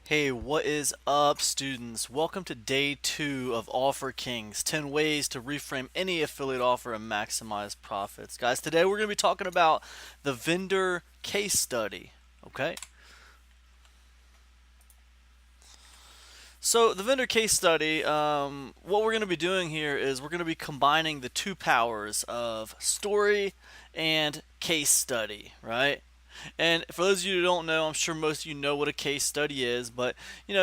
Hey, what is up, students? Welcome to day 2 of Offer Kings 10 ways to reframe any affiliate offer and maximize profits. Guys, today we're going to be talking about the vendor case study. Okay? So, the vendor case study, what we're going to be doing here is we're going to be combining the two powers of story and case study, right? And for those of you who don't know, I'm sure most of you know what a case study is, but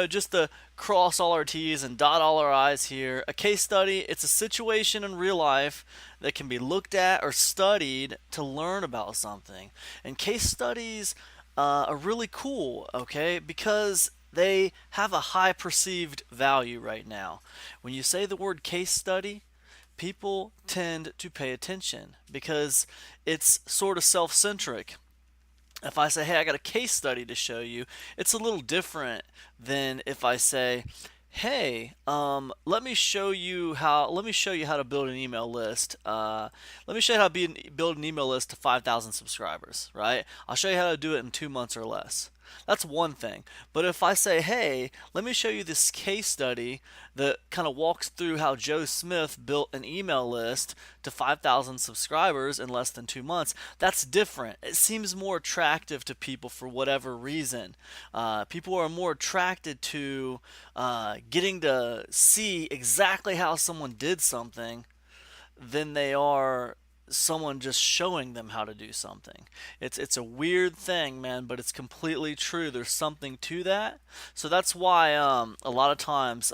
just to cross all our T's and dot all our I's here, a case study, it's a situation in real life that can be looked at or studied to learn about something. And case studies are really cool, okay, because they have a high perceived value right now. When you say the word case study, people tend to pay attention because it's sort of self centric. If I say, hey, I got a case study to show you, it's a little different than if I say, hey, let me show you how to build an email list. Let me show you how to build an email list to 5,000 subscribers, right? I'll show you how to do it in 2 months or less. That's one thing. But if I say, hey, let me show you this case study that kind of walks through how Joe Smith built an email list to 5,000 subscribers in less than 2 months, that's different. It seems more attractive to people for whatever reason. People are more attracted to getting to see exactly how someone did something than they are someone just showing them how to do something. It's a weird thing, man, but it's completely true. There's something to that. So that's why a lot of times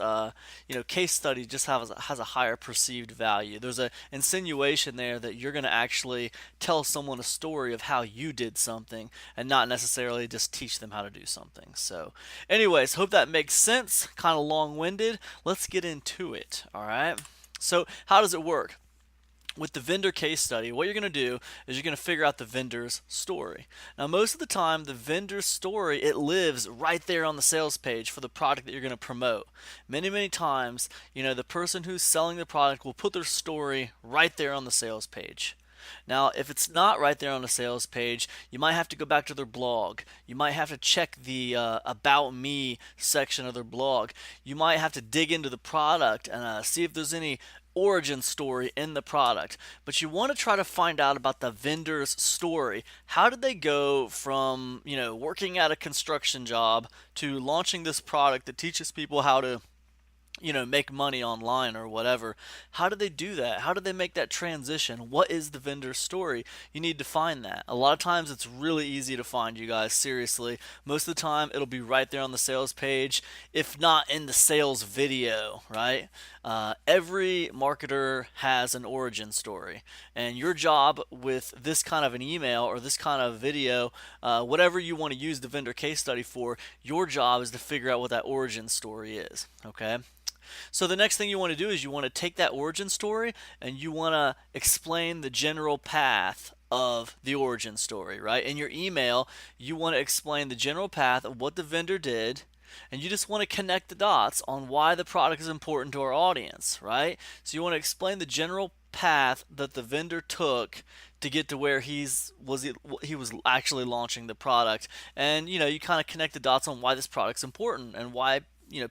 case study just has a higher perceived value. There's a insinuation there that you're going to actually tell someone a story of how you did something and not necessarily just teach them how to do something. So anyways, hope that makes sense. Kind of long-winded. Let's get into it. All right. So how does it work? With the vendor case study, what you're going to do is you're going to figure out the vendor's story. Now, most of the time, the vendor's story, it lives right there on the sales page for the product that you're going to promote. Many, many times, the person who's selling the product will put their story right there on the sales page. Now, if it's not right there on the sales page, you might have to go back to their blog. You might have to check the About Me section of their blog. You might have to dig into the product and see if there's any origin story in the product. But you want to try to find out about the vendor's story. How did they go from, working at a construction job to launching this product that teaches people how to make money online or whatever? How did they do that? How did they make that transition? What is the vendor's story? You need to find that. A lot of times it's really easy to find, you guys, seriously. Most of the time it'll be right there on the sales page, if not in the sales video, right? Every marketer has an origin story, and your job with this kind of an email or this kind of video, whatever you want to use the vendor case study for, your job is to figure out what that origin story is, okay? So the next thing you want to do is you want to take that origin story and you want to explain the general path of the origin story, right? In your email, you want to explain the general path of what the vendor did, and you just want to connect the dots on why the product is important to our audience, right? So you want to explain the general path that the vendor took to get to where he was actually launching the product, and you kind of connect the dots on why this product's important and why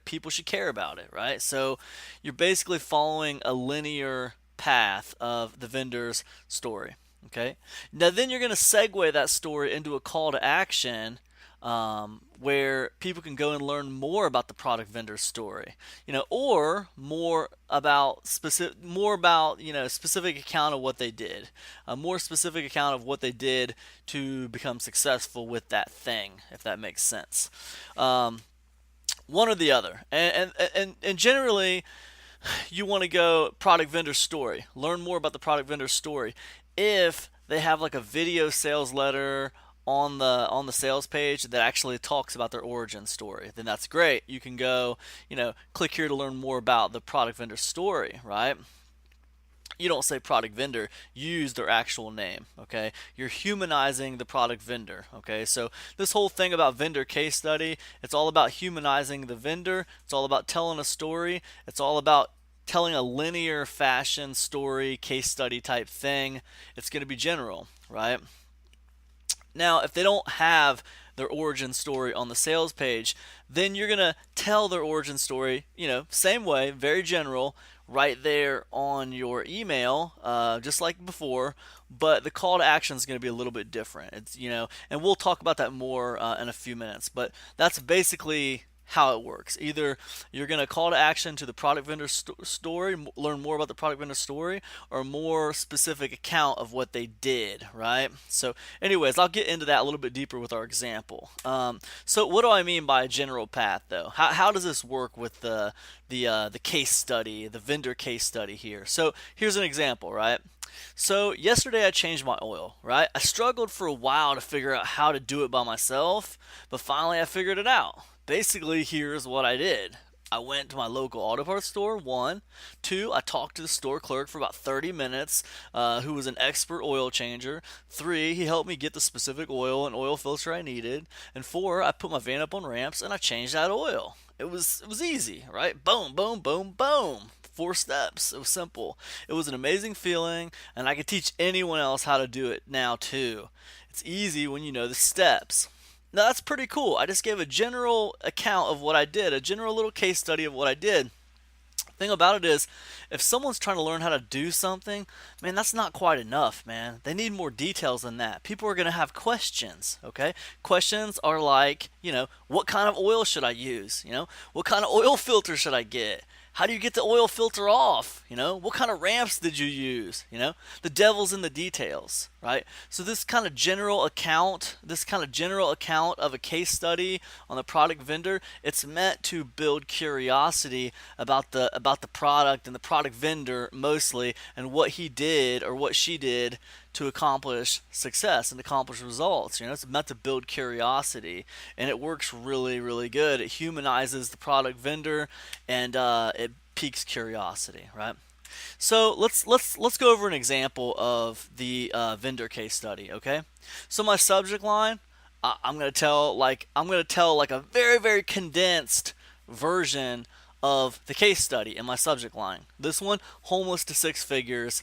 people should care about it, right? So you're basically following a linear path of the vendor's story. Okay. Now then you're going to segue that story into a call to action, where people can go and learn more about the product vendor story, or more about specific account of what they did, a more specific account of what they did to become successful with that thing, if that makes sense. One or the other, and generally you want to go product vendor story, learn more about the product vendor story. If they have like a video sales letter on the sales page that actually talks about their origin story, then that's great. You can go, click here to learn more about the product vendor story, right? You don't say product vendor, you use their actual name, okay? You're humanizing the product vendor, okay? So this whole thing about vendor case study, it's all about humanizing the vendor. It's all about telling a story. It's all about telling a linear fashion story, case study type thing. It's going to be general, right? Now, if they don't have their origin story on the sales page, then you're going to tell their origin story, same way, very general, right there on your email, just like before, but the call to action is going to be a little bit different. And we'll talk about that more in a few minutes, but that's basically how it works. Either you're going to call to action to the product vendor story, learn more about the product vendor story, or a more specific account of what they did, right? So anyways, I'll get into that a little bit deeper with our example. So what do I mean by a general path, though? How does this work with the case study, the vendor case study here? So here's an example, right? So yesterday I changed my oil, right? I struggled for a while to figure out how to do it by myself, but finally I figured it out. Basically, here's what I did. I went to my local auto parts store, one. Two, I talked to the store clerk for about 30 minutes, who was an expert oil changer. Three, he helped me get the specific oil and oil filter I needed. And four, I put my van up on ramps and I changed that oil. It was easy, right? Boom, boom, boom, boom. 4 steps. It was simple. It was an amazing feeling, and I could teach anyone else how to do it now too. It's easy when you know the steps. Now that's pretty cool. I just gave a general account of what I did, a general little case study of what I did. Thing about it is, if someone's trying to learn how to do something, man, that's not quite enough, man. They need more details than that. People are going to have questions, okay? Questions are like, what kind of oil should I use? What kind of oil filter should I get? How do you get the oil filter off? What kind of ramps did you use? The devil's in the details, right? So this kind of general account of a case study on the product vendor, it's meant to build curiosity about the product and the product vendor mostly, and what he did or what she did to accomplish success and accomplish results. It's meant to build curiosity, and it works really, really good. It humanizes the product vendor, and it piques curiosity, right? So let's go over an example of the vendor case study, okay? So my subject line, I'm gonna tell like a very, very condensed version of the case study in my subject line. This one, homeless to 6 figures,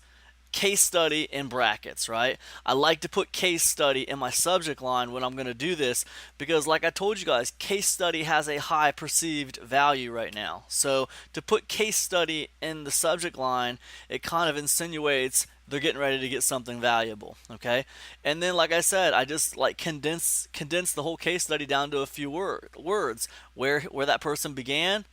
case study in brackets, right? I like to put case study in my subject line when I'm going to do this because, like I told you guys, case study has a high perceived value right now. So to put case study in the subject line, it kind of insinuates they're getting ready to get something valuable, okay? And then, like I said, I just like condense the whole case study down to a few words where that person began,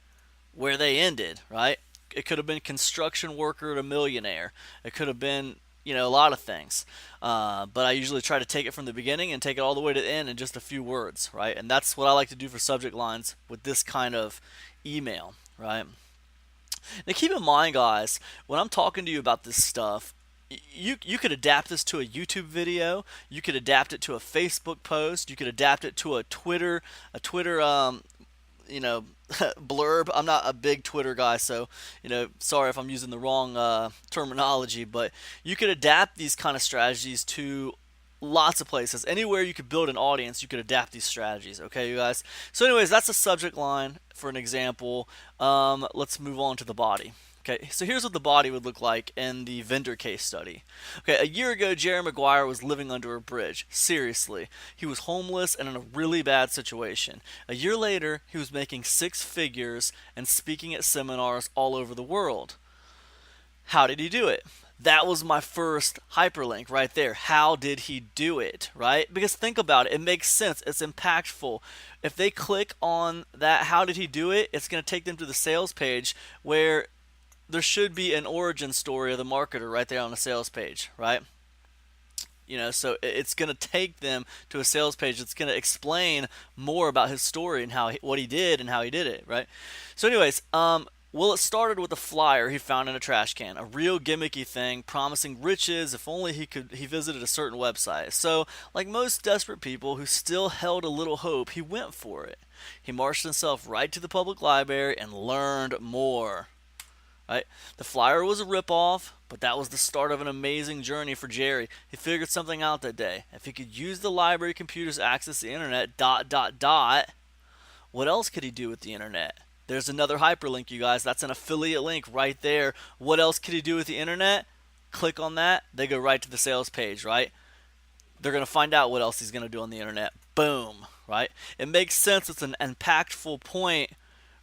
where they ended, right? It could have been construction worker to millionaire. It could have been, a lot of things. But I usually try to take it from the beginning and take it all the way to the end in just a few words, right? And that's what I like to do for subject lines with this kind of email, right? Now keep in mind, guys, when I'm talking to you about this stuff, you could adapt this to a YouTube video. You could adapt it to a Facebook post. You could adapt it to a Twitter blurb. I'm not a big Twitter guy, so sorry if I'm using the wrong terminology, but you could adapt these kind of strategies to lots of places. Anywhere you could build an audience, you could adapt these strategies, okay, you guys? So anyways, that's a subject line for an example. Let's move on to the body. Okay, so here's what the body would look like in the vendor case study. Okay, a year ago, Jerry Maguire was living under a bridge. Seriously. He was homeless and in a really bad situation. A year later, he was making 6 figures and speaking at seminars all over the world. How did he do it? That was my first hyperlink right there. How did he do it, right? Because think about it. It makes sense. It's impactful. If they click on that, how did he do it, it's going to take them to the sales page where there should be an origin story of the marketer right there on the sales page, right? So it's going to take them to a sales page that's going to explain more about his story and what he did and how he did it, right? So anyways, it started with a flyer he found in a trash can, a real gimmicky thing promising riches if only he visited a certain website. So, like most desperate people who still held a little hope, he went for it. He marched himself right to the public library and learned more. Right? The flyer was a ripoff, but that was the start of an amazing journey for Jerry. He figured something out that day. If he could use the library computers to access the internet, what else could he do with the internet? There's another hyperlink, you guys. That's an affiliate link right there. What else could he do with the internet? Click on that. They go right to the sales page, right? They're going to find out what else he's going to do on the internet. Boom. right? It makes sense. It's an impactful point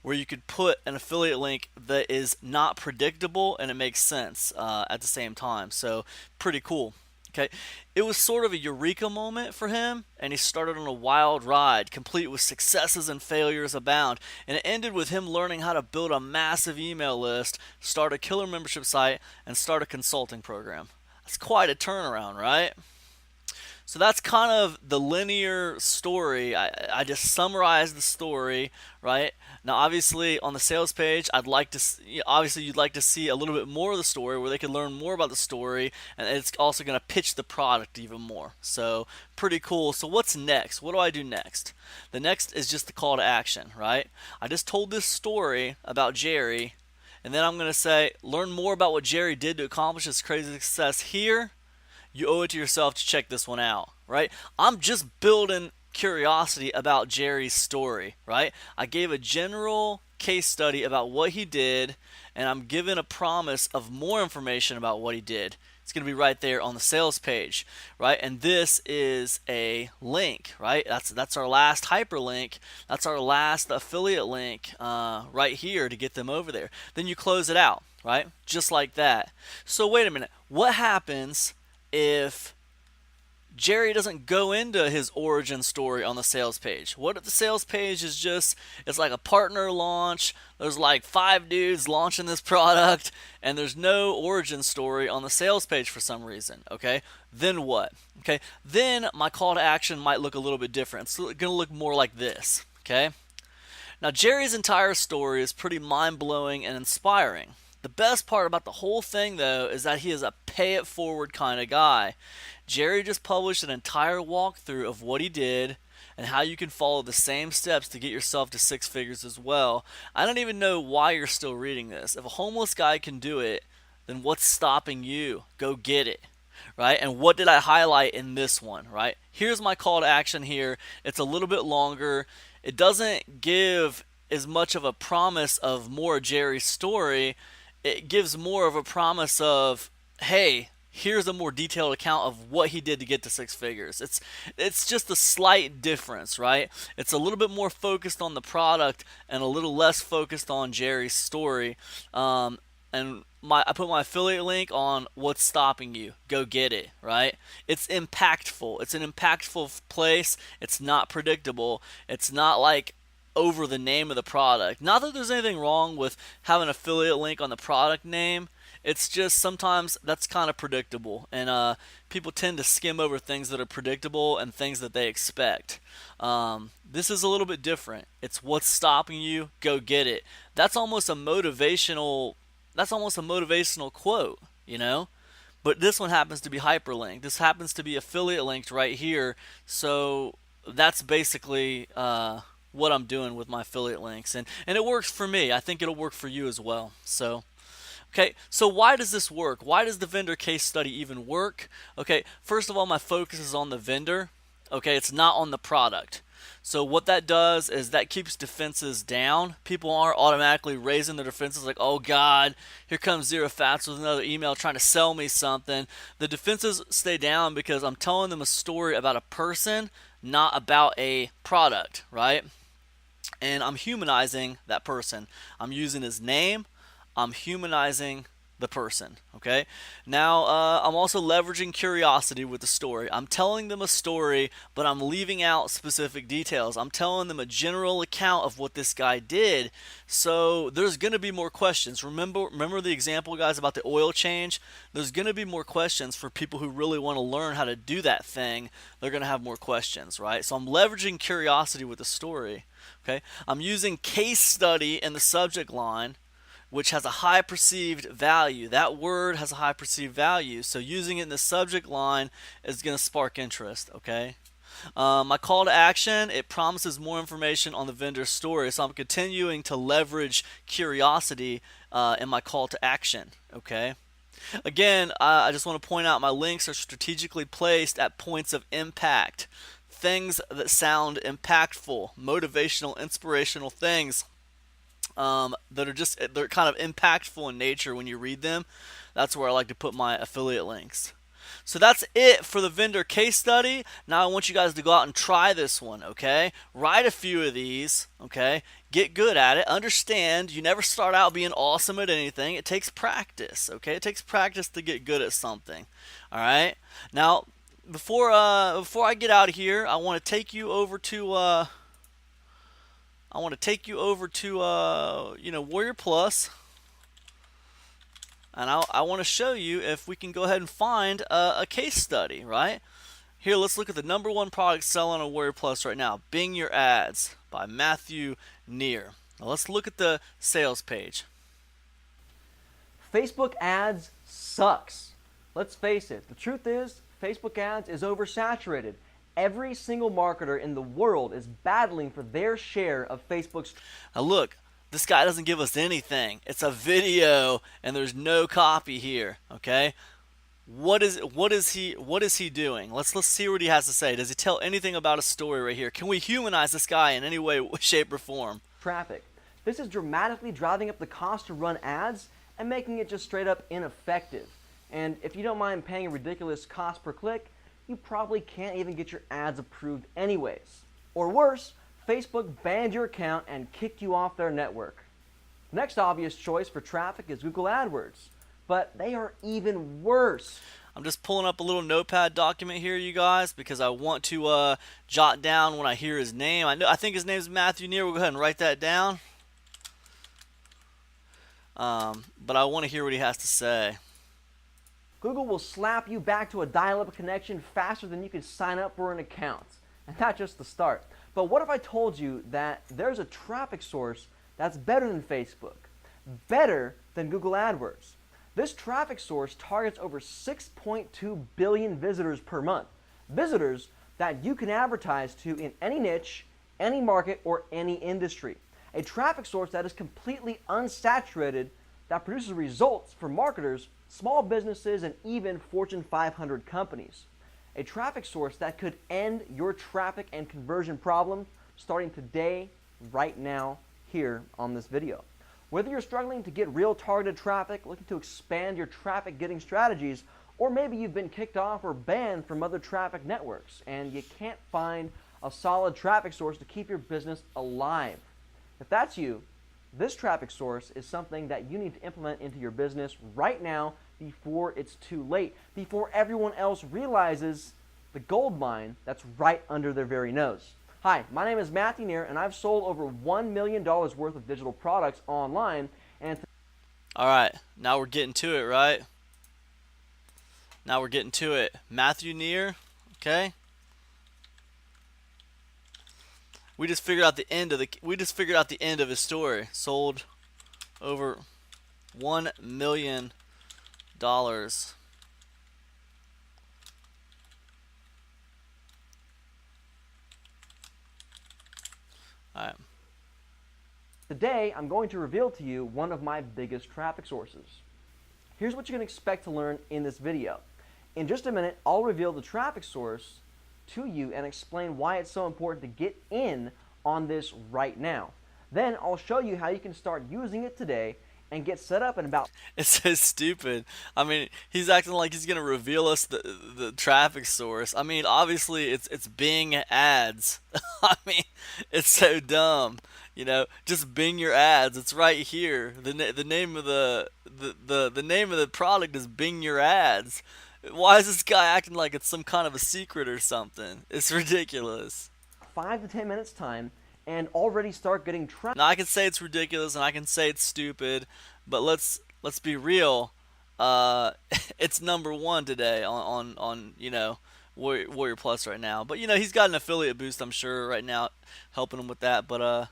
where you could put an affiliate link that is not predictable and it makes sense at the same time. So pretty cool. Okay, it was sort of a eureka moment for him, and he started on a wild ride, complete with successes and failures abound. And it ended with him learning how to build a massive email list, start a killer membership site, and start a consulting program. That's quite a turnaround, right? So that's kind of the linear story. I just summarized the story, right? Now, obviously, on the sales page, I'd like to obviously you'd like to see a little bit more of the story where they can learn more about the story, and it's also going to pitch the product even more. So pretty cool. So what's next? What do I do next? The next is just the call to action, right? I just told this story about Jerry, and then I'm going to say, learn more about what Jerry did to accomplish this crazy success here. You owe it to yourself to check this one out, right? I'm just building curiosity about Jerry's story, right? I gave a general case study about what he did, and I'm giving a promise of more information about what he did. It's going to be right there on the sales page, right? And this is a link, right? That's our last hyperlink. That's our last affiliate link right here to get them over there. Then you close it out, right? Just like that. So wait a minute. What happens if Jerry doesn't go into his origin story on the sales page? What if the sales page is just, it's like a partner launch, there's like 5 dudes launching this product, and there's no origin story on the sales page for some reason, okay? Then what? Okay, then my call to action might look a little bit different. It's going to look more like this, okay? Now, Jerry's entire story is pretty mind-blowing and inspiring. The best part about the whole thing, though, is that he is a pay-it-forward kind of guy. Jerry just published an entire walkthrough of what he did and how you can follow the same steps to get yourself to 6 figures as well. I don't even know why you're still reading this. If a homeless guy can do it, then what's stopping you? Go get it, right? And what did I highlight in this one, right? Here's my call to action here. It's a little bit longer. It doesn't give as much of a promise of more Jerry's story. It gives more of a promise of, hey, here's a more detailed account of what he did to get to 6 figures. It's just a slight difference, right? It's a little bit more focused on the product and a little less focused on Jerry's story. And I put my affiliate link on what's stopping you. Go get it, right? It's impactful. It's an impactful place. It's not predictable. It's not like over the name of the product. Not that there's anything wrong with having an affiliate link on the product name. It's just sometimes that's kind of predictable, and people tend to skim over things that are predictable and things that they expect. This is a little bit different. It's what's stopping you. Go get it. That's almost a motivational. That's almost a motivational quote, you know. But this one happens to be hyperlinked. This happens to be affiliate linked right here. So that's basically what I'm doing with my affiliate links, and it works for me. I think it'll work for you as well. So okay, so why does this work? Why does the vendor case study even work? Okay, first of all, my focus is on the vendor. Okay, it's not on the product. So what that does is that keeps defenses down. People aren't automatically raising their defenses like, oh God, here comes Zero Fats with another email trying to sell me something. The defenses stay down because I'm telling them a story about a person, not about a product, right? And I'm humanizing that person. I'm using his name. I'm humanizing the person, okay? Now, I'm also leveraging curiosity with the story. I'm telling them a story, but I'm leaving out specific details. I'm telling them a general account of what this guy did, so there's going to be more questions. Remember the example, guys, about the oil change? There's going to be more questions for people who really want to learn how to do that thing. They're going to have more questions, right? So I'm leveraging curiosity with the story, okay? I'm using case study in the subject line, which has a high perceived value. That word has a high perceived value, so using it in the subject line is going to spark interest, okay? My call to action, it promises more information on the vendor's story, so I'm continuing to leverage curiosity in my call to action, okay? Again, I just want to point out my links are strategically placed at points of impact. Things that sound impactful, motivational, inspirational things that are just, they're kind of impactful in nature when you read them. That's where I like to put my affiliate links. So that's it for the vendor case study. Now I want you guys to go out and try this one, okay? Write a few of these, okay? Get good at it. Understand you never start out being awesome at anything. It takes practice, okay? It takes practice to get good at something. All right? Now, before I get out of here, I want to take you over to Warrior Plus, and I want to show you if we can go ahead and find a case study, right? Here, let's look at the number one product selling on Warrior Plus right now, Bing Your Ads by Matthew Neer. Now let's look at the sales page. Facebook ads sucks. Let's face it, the truth is Facebook ads is oversaturated. Every single marketer in the world is battling for their share of Facebook's. Now look, this guy doesn't give us anything. It's a video and there's no copy here, okay? What is he doing? Let's see what he has to say. Does he tell anything about a story right here? Can we humanize this guy in any way, shape, or form? Traffic. This is dramatically driving up the cost to run ads and making it just straight up ineffective. And if you don't mind paying a ridiculous cost per click, you probably can't even get your ads approved anyways. Or worse, Facebook banned your account and kicked you off their network. Next obvious choice for traffic is Google AdWords, but they are even worse. I'm just pulling up a little notepad document here, you guys, because I want to jot down when I hear his name. I think his name is Matthew Neer. We'll go ahead and write that down. But I want to hear what he has to say. Google will slap you back to a dial-up connection faster than you can sign up for an account. And that's just the start. But what if I told you that there's a traffic source that's better than Facebook, better than Google AdWords? This traffic source targets over 6.2 billion visitors per month. Visitors that you can advertise to in any niche, any market, or any industry. A traffic source that is completely unsaturated, that produces results for marketers, small businesses, and even Fortune 500 companies. A traffic source that could end your traffic and conversion problem starting today, right now, here on this video. Whether you're struggling to get real targeted traffic, looking to expand your traffic getting strategies, or maybe you've been kicked off or banned from other traffic networks and you can't find a solid traffic source to keep your business alive. If that's you, this traffic source is something that you need to implement into your business right now before it's too late, before everyone else realizes the gold mine that's right under their very nose. Hi, my name is Matthew Neer, and I've sold over $1 million worth of digital products online. All right, now we're getting to it, right? Now we're getting to it. Matthew Neer, okay? We just figured out the end of his story. Sold over $1 million. All right. Today, I'm going to reveal to you one of my biggest traffic sources. Here's what you can expect to learn in this video. In just a minute, I'll reveal the traffic source to you and explain why it's so important to get in on this right now. Then I'll show you how you can start using it today and get set up in about... It's so stupid. I mean, he's acting like he's gonna reveal us the traffic source. I mean, obviously it's Bing ads. I mean, it's so dumb. You know, just Bing your ads. It's right here. The name of the name of the product is Bing your ads. Why is this guy acting like it's some kind of a secret or something? It's ridiculous. 5 to 10 minutes time and already start getting traffic. Now I can say it's ridiculous and I can say it's stupid, but let's be real. It's number one today on you know, Warrior Plus right now. But you know, he's got an affiliate boost, I'm sure, right now, helping him with that. But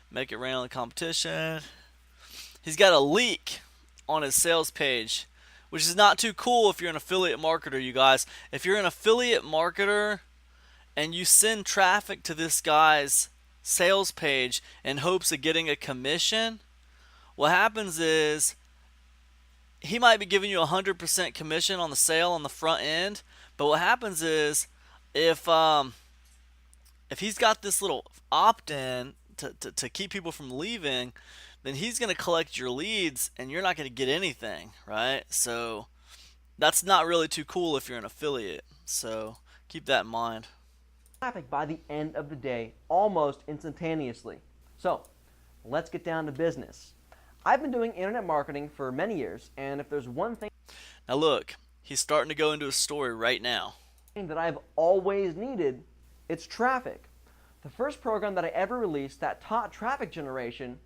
make it rain on the competition. He's got a leak on his sales page, which is not too cool if you're an affiliate marketer, you guys. If you're an affiliate marketer and you send traffic to this guy's sales page in hopes of getting a commission, what happens is he might be giving you 100% commission on the sale on the front end, but what happens is if he's got this little opt-in to keep people from leaving, then he's going to collect your leads and you're not going to get anything, right? So that's not really too cool if you're an affiliate. So keep that in mind. Traffic by the end of the day almost instantaneously. So let's get down to business. I've been doing internet marketing for many years, and if there's one thing Now look, he's starting to go into a story right now. that I've always needed, it's traffic. The first program that I ever released that taught traffic generation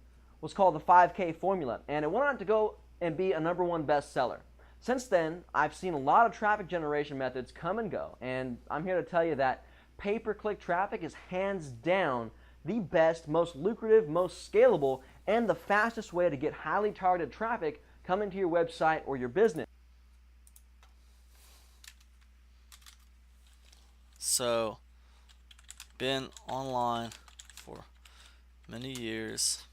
was called the 5K Formula, and it went on to go and be a #1 bestseller. Since then, I've seen a lot of traffic generation methods come and go, and I'm here to tell you that pay-per-click traffic is hands down the best, most lucrative, most scalable, and the fastest way to get highly targeted traffic coming to your website or your business. So, been online for many years.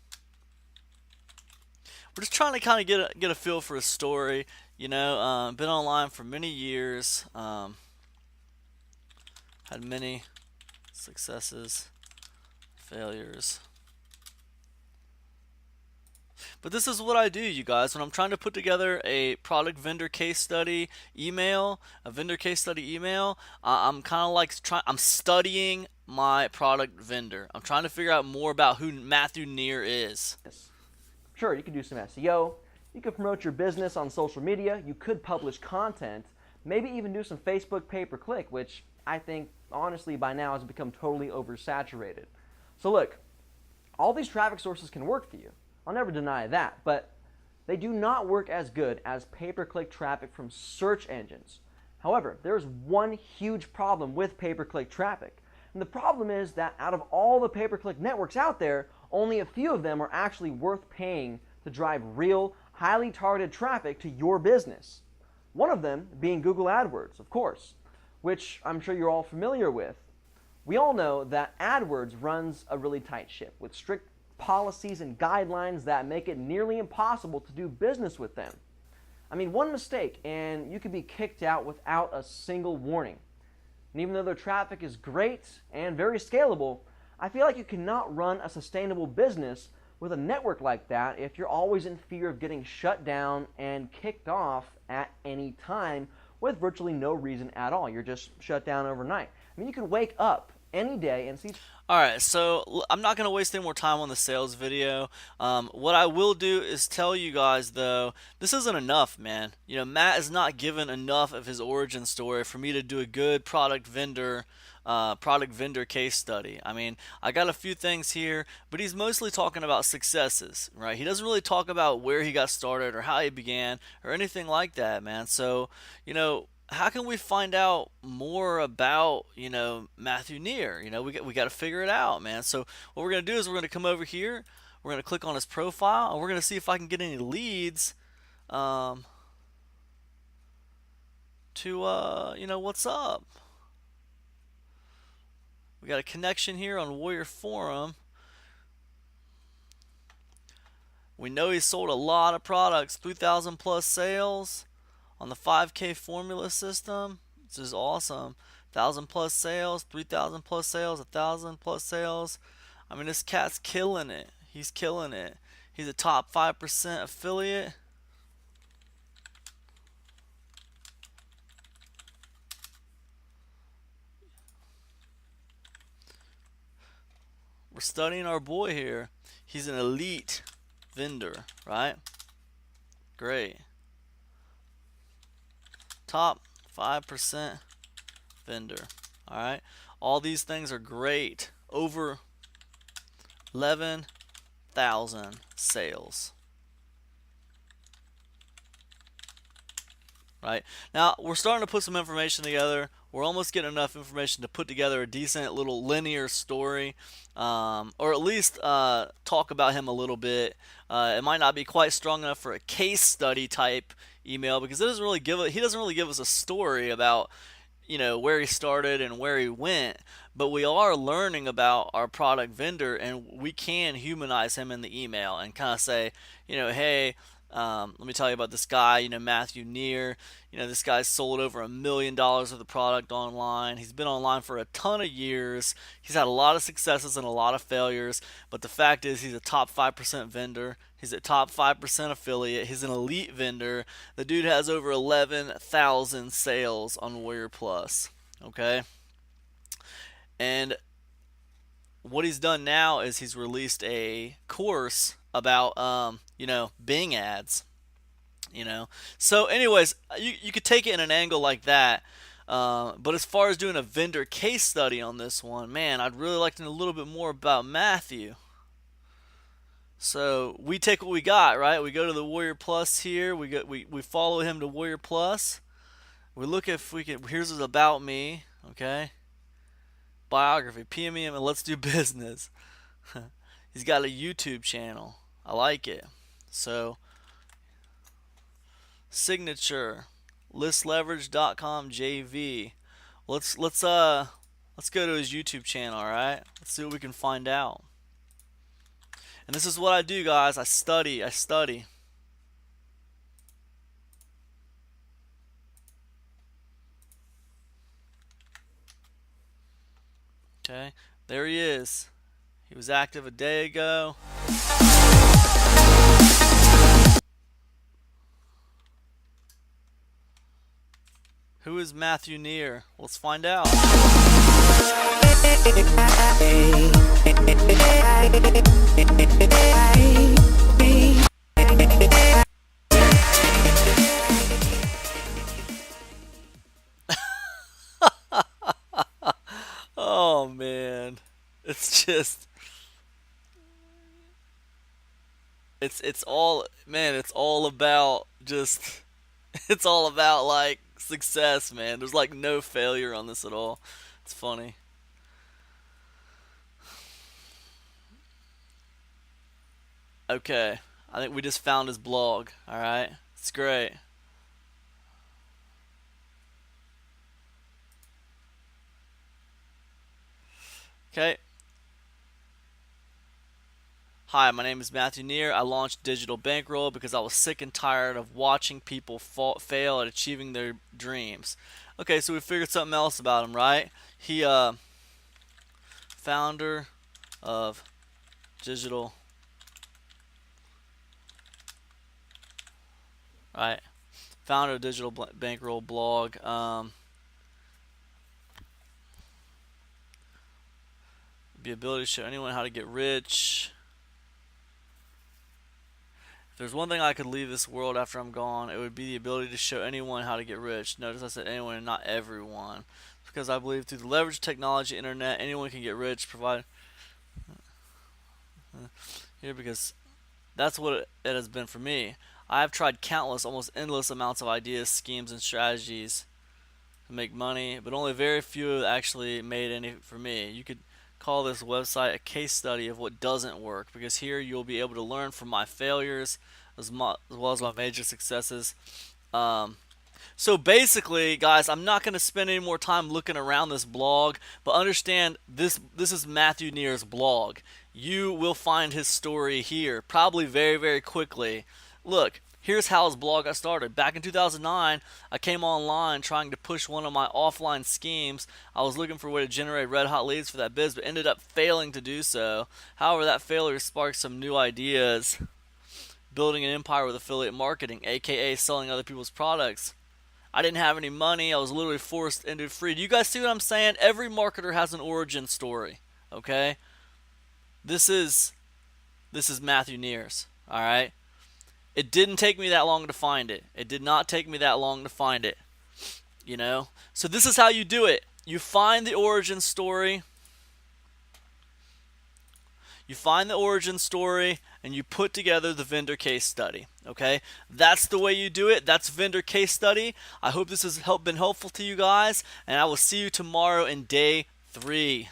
We're just trying to kind of get a feel for a story. You know, been online for many years. Had many successes, failures. But this is what I do, you guys. When I'm trying to put together a product vendor case study email, a vendor case study email, I'm kind of like I'm studying my product vendor. I'm trying to figure out more about who Matthew Neer is. Sure, you can do some SEO. You could promote your business on social media. You could publish content. Maybe even do some Facebook pay-per-click, which I think, honestly, by now has become totally oversaturated. So look, all these traffic sources can work for you. I'll never deny that, but they do not work as good as pay-per-click traffic from search engines. However, there's one huge problem with pay-per-click traffic. And the problem is that out of all the pay-per-click networks out there, only a few of them are actually worth paying to drive real, highly targeted traffic to your business. One of them being Google AdWords, of course, which I'm sure you're all familiar with. We all know that AdWords runs a really tight ship with strict policies and guidelines that make it nearly impossible to do business with them. I mean, one mistake and you could be kicked out without a single warning. And even though their traffic is great and very scalable, I feel like you cannot run a sustainable business with a network like that if you're always in fear of getting shut down and kicked off at any time with virtually no reason at all. You're just shut down overnight. I mean, you could wake up any day and see. Alright, so I'm not going to waste any more time on the sales video. What I will do is tell you guys, though, this isn't enough, man. You know, Matt is not given enough of his origin story for me to do a good product vendor case study. I mean, I got a few things here, but he's mostly talking about successes, right? He doesn't really talk about where he got started or how he began or anything like that, man. So, you know, how can we find out more about, you know, Matthew Neer? You know, we got to figure it out, man. So what we're going to do is we're going to come over here, we're going to click on his profile, and we're going to see if I can get any leads to you know, what's up. We got a connection here on Warrior Forum. We know he sold a lot of products, 3,000 plus sales on the 5K formula system. This is awesome. 1,000 plus sales, 3,000 plus sales, 1,000 plus sales. I mean, this cat's killing it. He's killing it. He's a top 5% affiliate. We're studying our boy here. He's an elite vendor, right? Great. Top 5% vendor. Alright. All these things are great. Over 11,000 sales. Right. Now we're starting to put some information together. We're almost getting enough information to put together a decent little linear story, or at least talk about him a little bit. It might not be quite strong enough for a case study type email because it doesn't really he doesn't really give us a story about, you know, where he started and where he went. But we are learning about our product vendor, and we can humanize him in the email and kind of say, you know, hey, Let me tell you about this guy, Matthew Neer. This guy's sold over $1 million of the product online. He's been online for a ton of years. He's had a lot of successes and a lot of failures, but the fact is he's a top 5% vendor. He's a top 5% affiliate. He's an elite vendor. The dude has over 11,000 sales on Warrior Plus. Okay? And what he's done now is he's released a course about Bing ads. So anyways, you could take it in an angle like that. But as far as doing a vendor case study on this one, man, I'd really like to know a little bit more about Matthew. So we take what we got, right? We go to the Warrior Plus here. We follow him to Warrior Plus. We look if we can. Here's his about me. Okay. Biography, PM him, and let's do business. He's got a YouTube channel. I like it. So signature, listleverage.com JV. Let's go to his YouTube channel, all right? Let's see what we can find out. And this is what I do, guys. I study. Okay, there he is. He was active a day ago. Who is Matthew Neer? Let's find out. Oh man, it's just it's all, man, it's all about just it's all about like success, man. There's like no failure on this at all. It's funny. Okay, I think we just found his blog. All right, it's great. Okay. Hi, my name is Matthew Neer. I launched Digital Bankroll because I was sick and tired of watching people fail at achieving their dreams. Okay, so we figured something else about him, right? He, founder of Digital, right? Founder of Digital Bankroll blog. The ability to show anyone how to get rich. If there's one thing I could leave this world after I'm gone, it would be the ability to show anyone how to get rich. Notice I said anyone and not everyone. Because I believe through the leverage technology, internet, anyone can get rich, provide here, because that's what it has been for me. I have tried countless, almost endless amounts of ideas, schemes, and strategies to make money, but only very few have actually made any for me. You could call this website a case study of what doesn't work, because here you'll be able to learn from my failures as well as my major successes. So basically, guys, I'm not going to spend any more time looking around this blog, but understand this is Matthew Neer's blog. You will find his story here probably very, very quickly. Look, here's how his blog got started. Back in 2009, I came online trying to push one of my offline schemes. I was looking for a way to generate red hot leads for that biz, but ended up failing to do so. However, that failure sparked some new ideas. Building an empire with affiliate marketing, aka selling other people's products. I didn't have any money. I was literally forced into free. Do you guys see what I'm saying? Every marketer has an origin story. Okay? This is Matthew Neer's. Alright? It didn't take me that long to find it. It did not take me that long to find it. You know? So this is how you do it. You find the origin story. You find the origin story and you put together the vendor case study. Okay? That's the way you do it. That's vendor case study. I hope this has been helpful to you guys, and I will see you tomorrow in day 3.